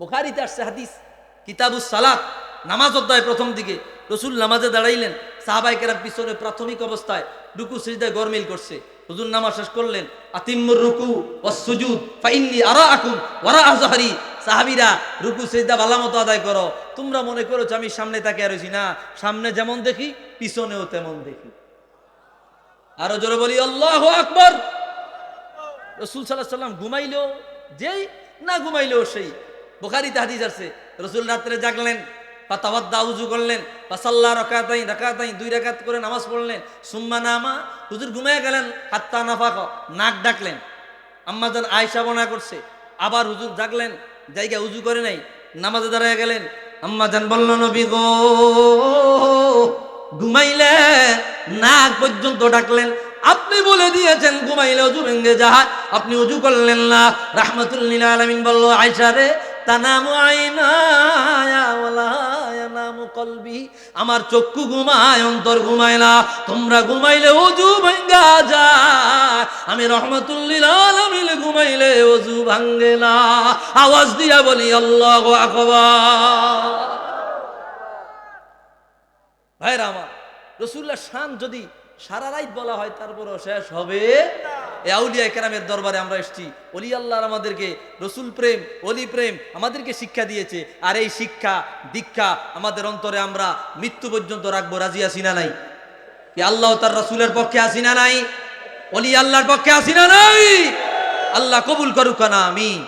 বুখারীতে আসছে হাদিস, কিতাবুস সালাত, নামাজ অধ্যায় প্রথম দিকে রসুল নামাজে দাঁড়াইলেন, সাহাবায়ে কেরাম পিছনে প্রাথমিক অবস্থায় রুকু সিজদায় গরমিল করছে। হুজুর নামাজ শেষ করলেন, আতিম্মুর রুকু ওয়াস সুজুদ ফাইন্নী আরাআকুম ওয়ারা আযহারি, সাহাবীরা রুকু সিজদা ভালোমতো আদায় করো, তোমরা মনে করেছো আমি সামনে তাকিয়ে রইছি, না, সামনে যেমন দেখি পিছনেও তেমন দেখি। আরো জোরে বলি আল্লাহু আকবার। রাসূল সাল্লাল্লাহু আলাইহি ওয়াসাল্লাম ঘুমাইলেও যেই, না ঘুমাইলেও সেই। বুখারীতে হাদিস আছে, রাসূল রাত্রে জাগলেন, ফাতাওয়াদ্দা, উযু করলেন, ফাসাল্লা রাকাতাইন, দুই রাকাত করে নামাজ পড়লেন, সুম্মা নামা, হুজুর ঘুমিয়ে গেলেন, হাত্তা নাফাকা, নাক ডাকলেন। আম্মা জান আয়েশা বর্ণনা করছে, আবার হুজুর জাগলেন, জায়গা উযু করে নাই, নামাজে দাঁড়ায় গেলেন। আম্মা জান বলল, নবী গো, ঘুমাইলে নাক পর্যন্ত ডাকলেন, আপনি বলে দিয়েছেন ঘুমাইলে ওযু ভেঙে যায়, আপনি ওযু করলেন না। রাহমাতুল লিল আলামিন বলল, আয়েশা রে, তানামু আইনায়া ওয়ালা ইয়ানামু কলবি, আমার চক্ষু ঘুমায়, অন্তর ঘুমায় না। তোমরা ঘুমাইলে ওযু ভাঙ্গা যায়, আমি রাহমাতুল লিল আলামিন ঘুমাইলে ওযু ভাঙ্গে না। আওয়াজ দিয়া বলি আল্লাহু আকবার। ভাইরা আমার, রাসূলুল্লাহ শান যদি সারা রাত বলা হয় তারপরও শেষ হবে। এই আউলিয়া কেরামের দরবারে আমরা এসেছি, ওলি আল্লাহর আমাদেরকে রসুল প্রেম, ওলি প্রেম আমাদেরকে শিক্ষা দিয়েছে, আর এই শিক্ষা দীক্ষা আমাদের অন্তরে আমরা মৃত্যু পর্যন্ত রাখবো। রাজি আছি না নাই? কি আল্লাহ তার রসুলের পক্ষে আছি না নাই? ওলি আল্লাহর পক্ষে আছি না নাই? আল্লাহ কবুল করুক না, আমিন।